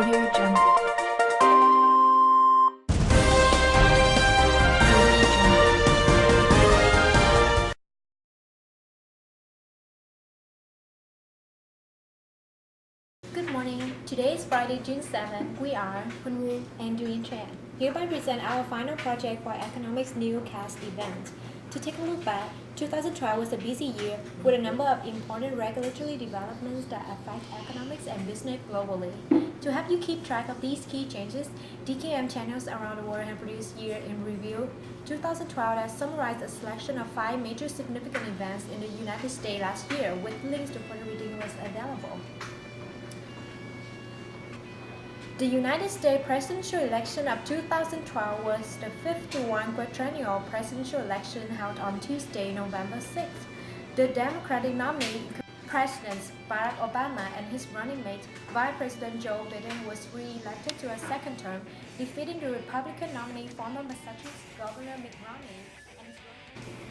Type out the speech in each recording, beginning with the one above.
Audio Jungle. Good morning. Today is Friday, June 7th. We are Hun Wu and Duyin Tran. Hereby present our final project for Economics Newcast event. To take a look back, 2012 was a busy year with a number of important regulatory developments that affect economics and business globally. To help you keep track of these key changes, DKM channels around the world have produced Year in Review. 2012 has summarized a selection of 5 major significant events in the United States last year, with links to further reading was available. The United States presidential election of 2012 was the 51st quadrennial presidential election held on Tuesday, November 6th. The Democratic nominee, President Barack Obama, and his running mate, Vice President Joe Biden, was re-elected to a second term, defeating the Republican nominee, former Massachusetts Governor Mitt Romney, and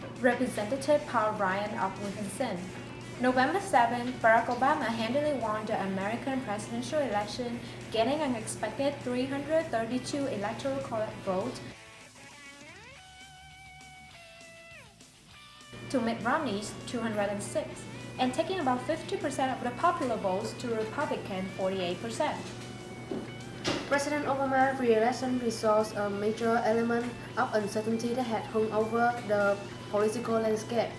his Representative Paul Ryan of Wisconsin. November 7, Barack Obama handily won the American presidential election, getting an expected 332 electoral college votes to Mitt Romney's 206, and taking about 50% of the popular votes to Republican 48%. President Obama's re-election resolves a major element of uncertainty that had hung over the political landscape.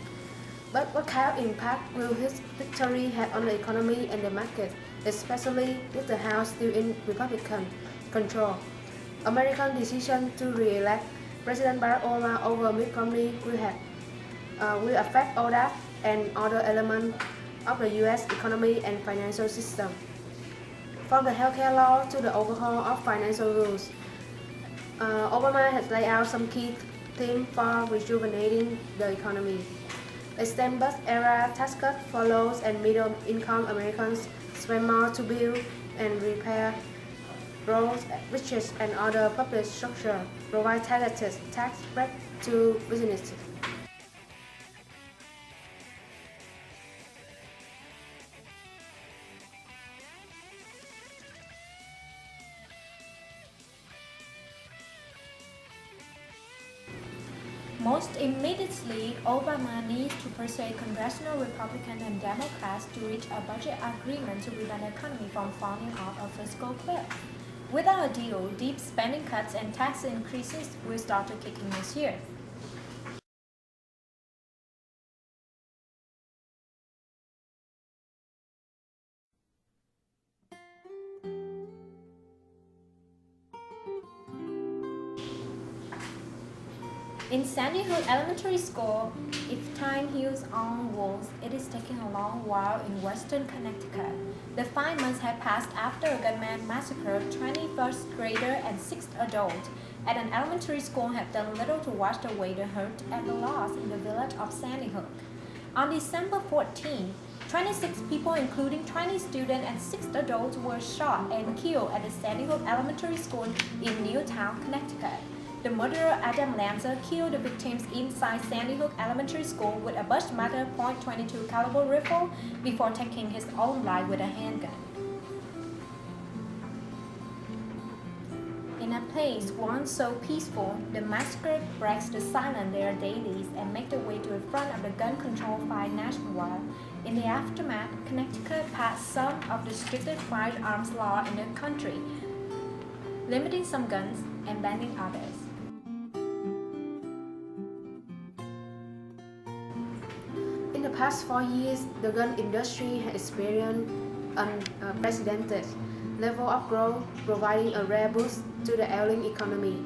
But what kind of impact will his victory have on the economy and the market, especially with the House still in Republican control? American decision to re-elect President Barack Obama over Mitt Romney will affect all that and other elements of the U.S. economy and financial system. From the healthcare law to the overhaul of financial rules, Obama has laid out some key themes for rejuvenating the economy. A stimulus-era tax cut for low and middle-income Americans, spend more to build and repair roads, bridges, and other public structure, provide targeted tax breaks to businesses. Most immediately, Obama needs to persuade congressional Republicans and Democrats to reach a budget agreement to prevent the economy from falling off a fiscal cliff. Without a deal, deep spending cuts and tax increases will start to kick in this year. In Sandy Hook Elementary School, if time heals on wounds, it is taking a long while in western Connecticut. The 5 months have passed after a gunman massacred 20 first grader and 6 adults at an elementary school have done little to wash away the hurt and the loss in the village of Sandy Hook. On December 14, 26 people, including 20 students and 6 adults, were shot and killed at the Sandy Hook Elementary School in Newtown, Connecticut. The murderer, Adam Lanza, killed the victims inside Sandy Hook Elementary School with a Bushmaster .22 caliber rifle before taking his own life with a handgun. In a place once so peaceful, the massacre breaks the silence their dailies and make their way to the front of the gun control fight nationwide. In the aftermath, Connecticut passed some of the strictest firearms law in the country, limiting some guns and banning others. In the past 4 years, the gun industry has experienced unprecedented level of growth, providing a rare boost to the ailing economy.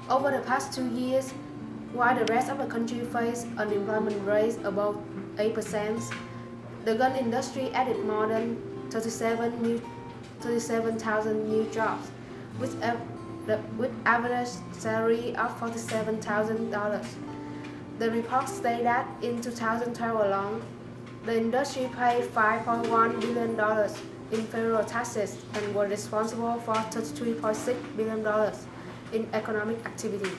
Over the past 2 years, while the rest of the country faced unemployment rates above 8%, the gun industry added more than 37,000 new jobs, with average salary of $47,000. The report stated that in 2012 alone, the industry paid $5.1 billion in federal taxes and were responsible for $33.6 billion in economic activity.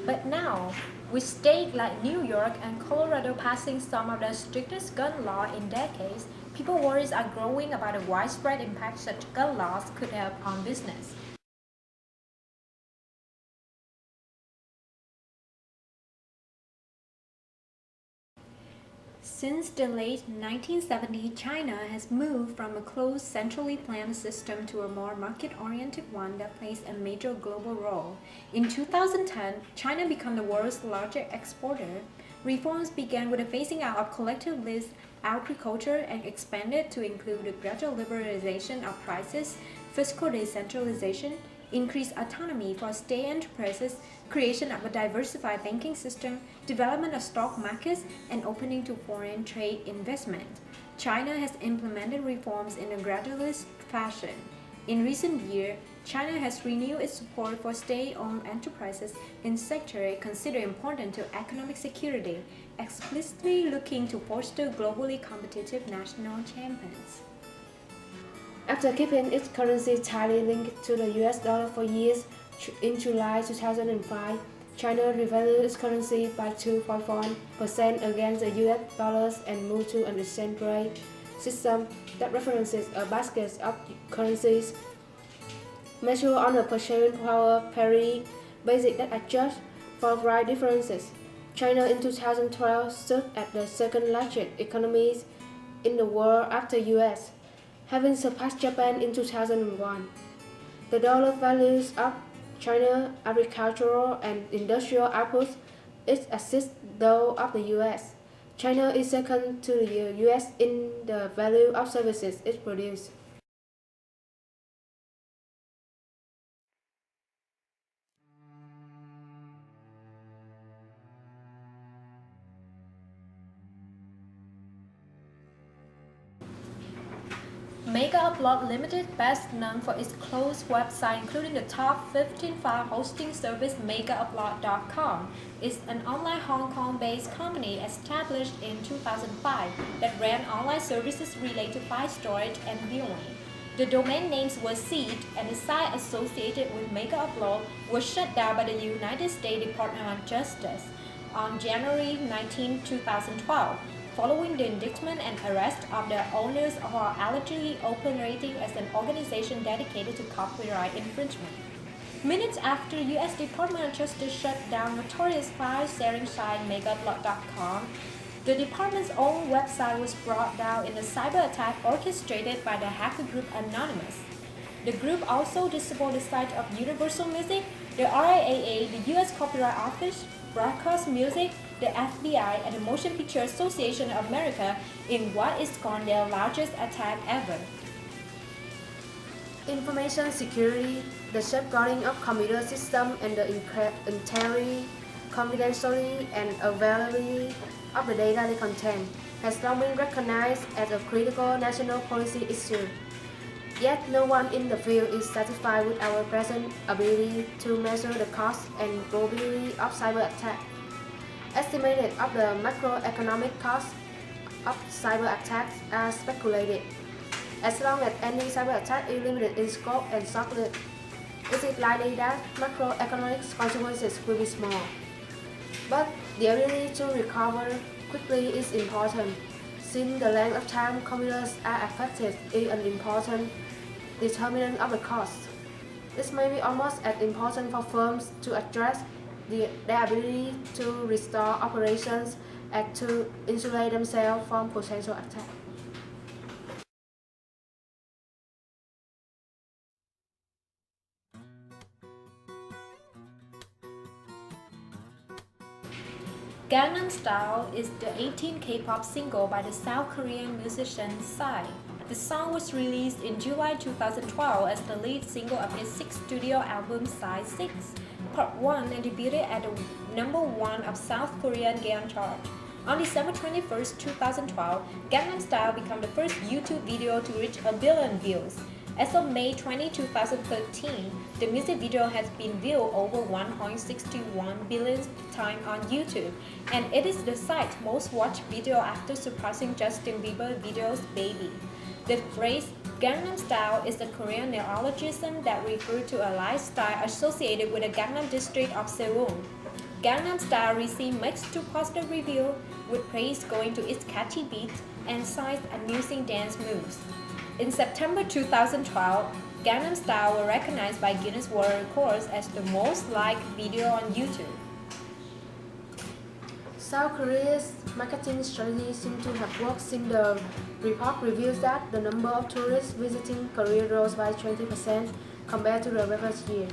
But now, with states like New York and Colorado passing some of the strictest gun law in decades, People worries are growing about the widespread impact such gun laws could have on business. Since the late 1970s, China has moved from a closed, centrally planned system to a more market-oriented one that plays a major global role. In 2010, China became the world's largest exporter. Reforms began with the phasing out of collectivist agriculture and expanded to include the gradual liberalization of prices, fiscal decentralization, increased autonomy for state enterprises, creation of a diversified banking system, development of stock markets, and opening to foreign trade investment. China has implemented reforms in a gradualist fashion. In recent years, China has renewed its support for state-owned enterprises in sectors considered important to economic security, explicitly looking to foster globally competitive national champions. After keeping its currency tightly linked to the US dollar for years, in July 2005, China revalued its currency by 2.1% against the US dollars and moved to an exchange rate system that references a basket of currencies measured on a purchasing power parity basis that adjusts for price differences. China in 2012 stood at the second largest economy in the world after US, having surpassed Japan in 2001. The dollar values of China agricultural and industrial output is assist those of the US. China is second to the US in the value of services it produces. Mega Upload Limited, best known for its closed website including the top 15 file hosting service MegaUpload.com, is an online Hong Kong-based company established in 2005 that ran online services related to file storage and viewing. The domain names were seized and the site associated with Mega Upload was shut down by the United States Department of Justice on January 19, 2012. Following the indictment and arrest of the owners who are allegedly operating as an organization dedicated to copyright infringement. Minutes after U.S. Department of Justice shut down notorious file-sharing site MegaUpload.com, the department's own website was brought down in a cyber attack orchestrated by the hacker group Anonymous. The group also disabled the site of Universal Music, the RIAA, the U.S. Copyright Office, Broadcast Music, the FBI, and the Motion Picture Association of America in what is called their largest attack ever. Information security, the safeguarding of computer systems and the integrity, confidentiality, and availability of the data they contain has long been recognized as a critical national policy issue. Yet no one in the field is satisfied with our present ability to measure the cost and probability of cyber attack. Estimated of the macroeconomic costs of cyber attacks are speculated. As long as any cyber attack is limited in scope and short-lived, it is likely that macroeconomic consequences will be small. But the ability to recover quickly is important, since the length of time computers are affected is an important determinant of the cost. This may be almost as important for firms to address their ability to restore operations as to insulate themselves from potential attack. Gangnam Style is the 18th K-pop single by the South Korean musician Psy. The song was released in July 2012 as the lead single of his sixth studio album Psy 6, Part 1, and debuted at the number 1 of South Korean Gaon chart. On December 21, 2012, Gangnam Style became the first YouTube video to reach 1 billion views. As of May 20, 2013, the music video has been viewed over 1.61 billion times on YouTube, and it is the site's most watched video after surpassing Justin Bieber's video's Baby. The phrase Gangnam Style is a Korean neologism that refers to a lifestyle associated with the Gangnam district of Seoul. Gangnam Style received mixed to positive reviews, with praise going to its catchy beats, and sized amusing dance moves. In September 2012, Gangnam Style were recognized by Guinness World Records as the most liked video on YouTube. South Korea's marketing strategy seems to have worked since the report reveals that the number of tourists visiting Korea rose by 20% compared to the previous year.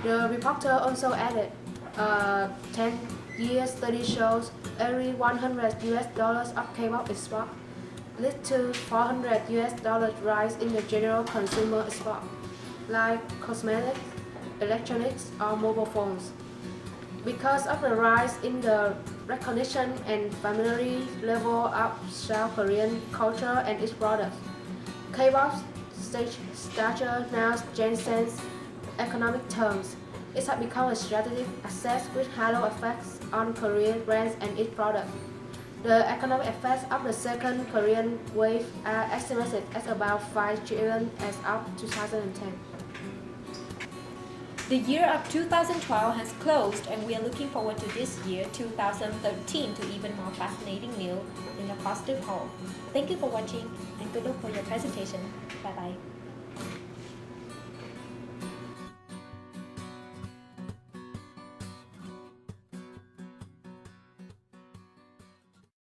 The reporter also added, 10 years study shows every $100 of K-pop export led to $400 rise in the general consumer export, like cosmetics, electronics, or mobile phones. Because of the rise in the recognition and familiarity level of South Korean culture and its products, K-pop stage stature now transcends economic terms. It has become a strategic asset with halo effects on Korean brands and its products. The economic effects of the second Korean wave are estimated at about 5 trillion as of 2010. The year of 2012 has closed, and we are looking forward to this year, 2013, to even more fascinating news in a positive whole. Thank you for watching, and good luck for your presentation. Bye bye.